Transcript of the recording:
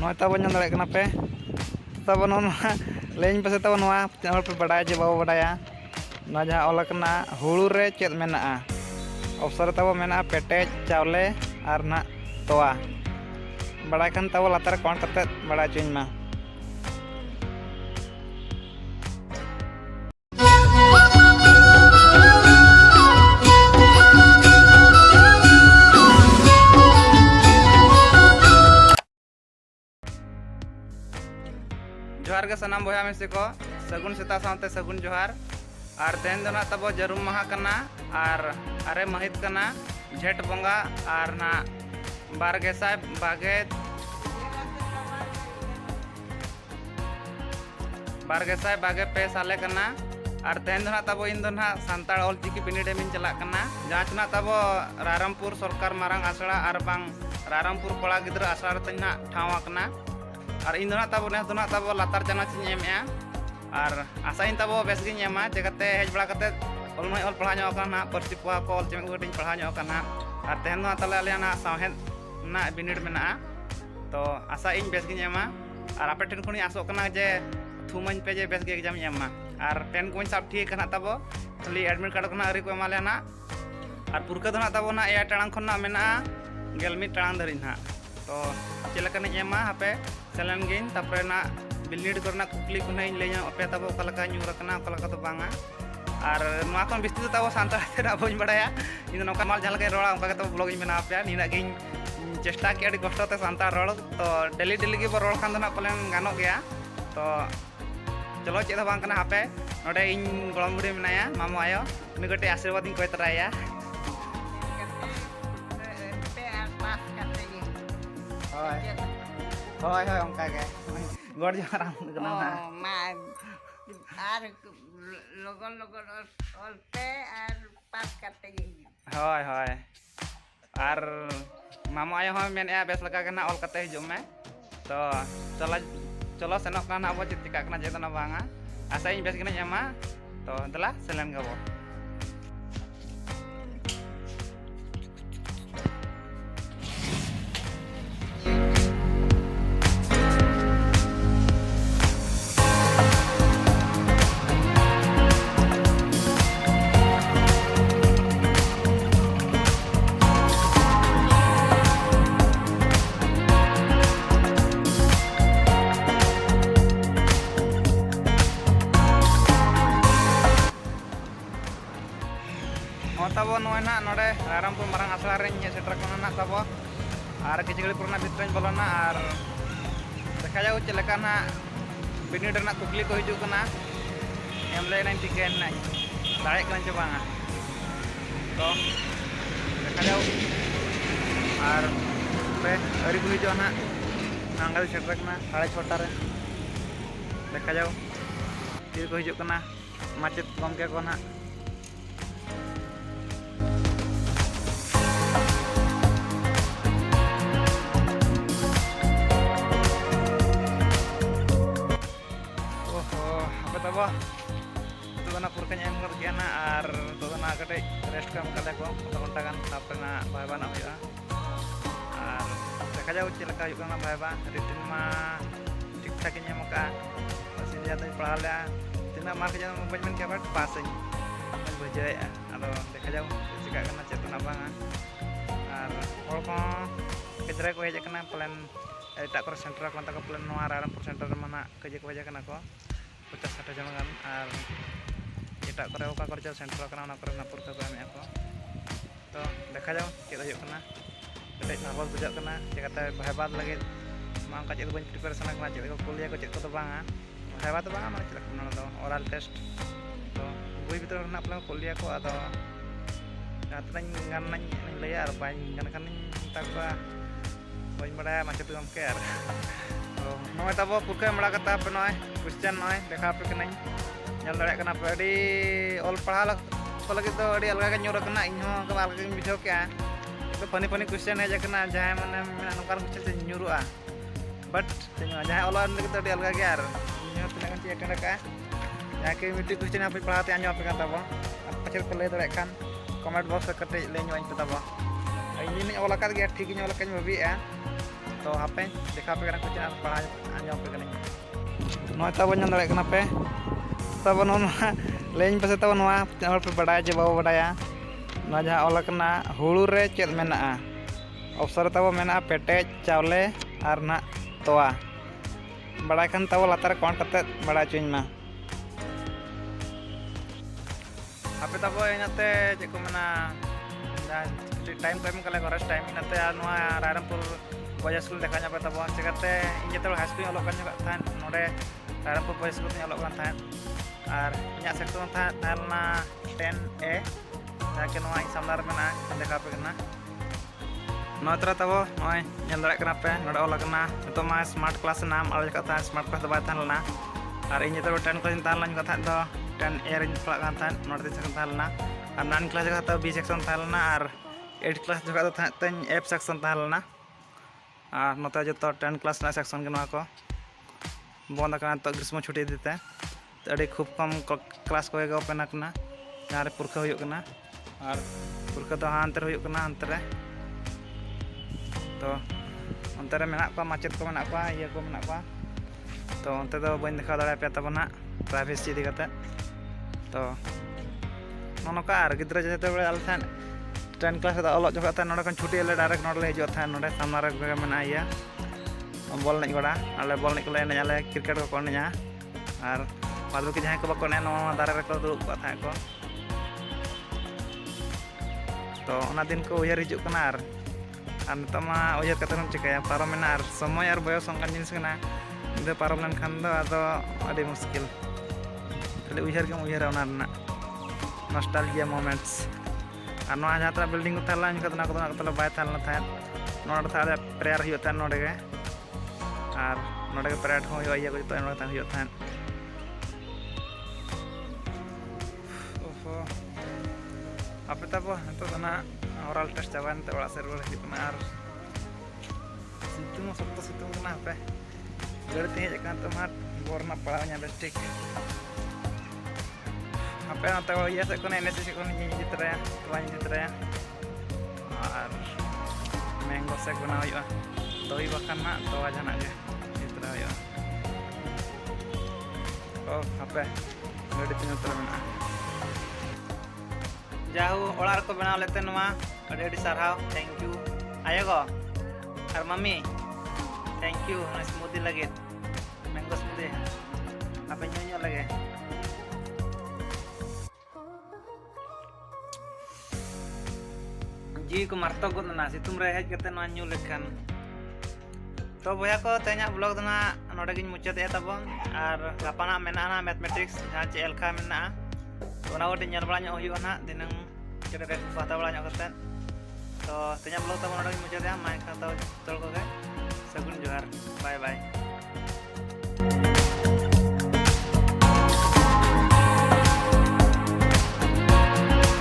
नॉय तब बन दाड़े कना पे तब लेन पे तब नवा पे बड़ा जे बाबू बड़ा ना जहाँ ऑल कना हुड़ू रे चेद मेना ऑप्शन तब मेना पेटेज चावले और ना तोआ बड़ा खान तब लातार कौन करते बड़ा चुन मा जोहार के सनाम बया मिसी को सगुन सेता सामते सगुन जोहार और तेन दो ना तब जरूम महा कना और अरे महित कना झेट बंगा और ना बारगेसाय बागे पे साले कना और तेन दो ना तब इन दो ना सांताड़ ऑलचिकी बिनिडे में चला कना जहाँ चुना तब रारामपुर सरकार मारंग आसड़ा और बांग रारामपुर कोड़ा गिद्रा आसड़ा तना ठावा कना और इन दोना तब ने दोना तब लातार चाना चिन एमया और आसाइन तब बेस गिन एमा जगते हेज बड़ा कते ऑल मै ऑल पढ़ा नो कना परसी पुआ को ऑल चेम गटिन पढ़ा नो कना और तेहन ना तले आले ना साहेद ना बिनिड मेना तो आशा इन बेस गिन एमा और आपे ठेन खुनी आसो कना जे थुमन पे जे बेस गे एग्जाम एमा और पेन को सब ठीक कना तब खाली एडमिट कार्ड कना अरी को एमाले ना और पुरका दोना तब ना 1 टांग खना मेना गेलमी टांग धरिन हा तो चेलकन एमा हापे सेलेन गिन तापरे ना बिलिड करना कुकली को नहीं लेया अपे तब ओकलका न्यूरकना ओकलका तो बांगा और नोआ कोन बिस्ती तब सांता तेरा बोñ बड़ाया इन नोका माल जहां लगे रोड़ा ओका तो ब्लॉग इन बना पे निना गिन चेष्टा के अड़ी कष्ट ते सांता रोड़ तो डेली डेली के रोड़ खान ना पलेन गानो गया तो चलो चेद बांग कना हापे नोडे इन गळम बुडी मेनाया मामो आयो उनी गटे आशीर्वाद इन कोय तराया होय होय ओंका के गड जराम कना मा आर लगन लगन ओलते आर पास करते होय होय आर मामो आयो हम मेन बेस लगा कना ऑल कते हिजु में तो चलो सेनो कना अब चितिका कना जेतना बांगा आशा इन बेस कना एमा तो दला सेलेन गबो तब ना नोडे रारामपुर मारंग आसड़ा रे सेटर कना तब और किचगड़ी पुरना भितर बोलना और देखा जाओ चलेका ना बिनिड ना कुकली को हिजू कना एम ले नाइन टिके ना दाड़े कना चे बांगा तो देखा जाओ और पे अरी को हिजू ना नांगल सेटर कना 6:30 रे देखा जाओ तीर को हिजू कना माचेत गमके को ना तब तो ना पुरका एम कर गया ना और तो ना कटे रेस्ट कम कले को घंटा गान तापर ना भाईबा ना हुआ और देखा जाओ चलका हुआ ना भाईबा रिटर्न मा ठीक ठाक एम का बस ज्यादा पढ़ा ले तना मार्क जन बज मन के बट पास बुझे अदो देखा जाओ चिका करना चेतना बांगा और हर को गिद्रा को हेज कना प्लान एटा को सेंटर को तक प्लान नोआ रारामपुर सेंटर मना कजे को हेज कना को 50-60 जन गान और एटा करे ओका कर सेंटर कना ना करे ना पुरका को एम को तो देखा जाओ चेद हुयो कना कटे नर्वस बुझा कना जेकाते भाईबाद लगे मा का चेद बन प्रिपरेशन कना चेद को कुलिया को चेद को तो बांगा भाईबा तो बांगा माने चेद कना दो ओरल टेस्ट तो बुई भीतर ना प्लान कुलिया को आदो जातनाñ गान नाñ लैया और बाñ गान खान ताकवा बन बड़ा माचेत गमके और तो नय तब पुरका बड़ा कता पे नय क्वेश्चन नय देखा पे कनाñ ñal दाड़े कना पे अडी ऑल पढ़ा को लगे तो अडी अलगा के ñुर कना इन हो अलगा के बुझो के तो फनी फनी क्वेश्चन है जकना जहां माने नोकार क्वेश्चन से ñुरुआ बट जहां ऑल लगे तो अडी अलगा के और ño तना kan ची अटेंड का जाके मिट्टी क्वेश्चन आप पढ़ाते आño पे kan तब पछर को ले दाड़े खान कमेंट बॉक्स कटे ले ño पे तब इन ऑल का ठीक ño लका भाबी तो हापे देखा पे कना कुछ पढ़ा आंजम पे कना नय तब बन दाड़े कना पे तब नोना लेन पे तब नोआ हर पे बड़ा जे बाबू बड़ाया ना जहां ऑल कना हुड़ू रे चेद मेना ऑप्शन तब मेना पेटेज चावले और ना तोआ बड़ा खान तब लातार कौन कते बड़ा चुन मा हापे तब इनाते जे को मेना टाइम को एम कले को रेस्ट टाइम इनाते नोआ रायरमपुर बॉयज स्कूल देखा पे तब चिकाते इन जते हाई स्कूल ऑल कान थान नोडे रायरमपुर बॉयज स्कूल ऑल कान थान और इन सेक्शन थाना 10A जाके नोआ सामना मेना देखा पे कना नोय तरह तब नोय नेल दाड़े कना पे नोडे ऑल कना तो मा स्मार्ट क्लास नाम आल जका स्मार्ट क्लास बाय थान लना और इन जते 10 क्लास थान लान कथा दो 10A रे पढ़ा कान थान नोडे सेक्शन थान लना और 9 क्लास जका तो B सेक्शन थान लना और 8 क्लास जका तो थान F सेक्शन थान लना और नोते जो 10 क्लास ना सेक्शन के नोआ को बंद करना तो ग्रीष्म छुट्टी देते तो अभी खूब कम क्लास को ओपन करना जहाँ रे पुरखा हुई करना और पुरखा तो हानते हुई करना अंतर रे तो अंतर रे मेना को माचेद को मेना को ये को मेना को तो अंते तो बन देखा दाड़ा पे तब ना प्राइवेसी इदी करते तो नोका और गिद्रा जते बड़े आल थान 10 क्लास दा ऑल जगह थान नोडे खन छुट्टी ले डायरेक्ट नोडे ले हिजो थान नोडे सामना रे मेना या बॉल नहीं गड़ा आले बॉल नहीं को एने आले क्रिकेट को एने और बादल के जहां को बको एने नोवा दारे रे को दुड़ुब को थाय को तो ओना दिन को उयहर हिजु कना और नितमा उयहर कते हम चिकाया पारम मेना और समय और बयस onkan जिनिस कना इदो पारम लेन खान दो आदो अडी मुश्किल खाली उयहर के उयहर ओना रना नॉस्टैल्जिया मोमेंट्स और नोआ जहां तना बिल्डिंग को थाला इन कतना कतना कतला बाय थालना थाय नोडे था प्रेयर हुई था नोडे के और नोडे के प्रेयर हो ये को तो नोडे था हुई था ओहो आपे तब तो तना ओरल टेस्ट चाबान ते ओड़ा से रुवाड़ हिजुना और सितुंग सप्त सितुंग ना पे गड़ते हे जकान तो मार बोरना पड़ा nya बेस्टिक आपे ना तो ये से कोने एनएससी कोने नि जितरा तो जितरा और मैंगो से बना हुआ दही बखान ना तो जाना के जितरा हुआ ओ आपे गड़ी तीन उतर मेना जाहू ओड़ार को बना लेते नोआ अडी सारहाव थैंक यू आयो और मम्मी थैंक यू स्मूदी लगे मैंगो स्मूदी आपे न्यू लगे जी को मारतो गोदना सितुम रे हेज कते नोआ न्यू लेखान तो बया को तेना ब्लॉग दना नोडे गिन मुचाद ए तबन और गापाना मेना ना मैथमेटिक्स जहां चे एलखा मेना तो ना ओटे नेल बड़ा ᱧᱚᱜ हुई ना दिनंग चेक रे पाता बड़ा ᱧᱚᱜ कते तो तेना ब्लॉग तबन नोडे गिन मुचाद मा खाता तोल को गे सगुन जोहार बाय बाय।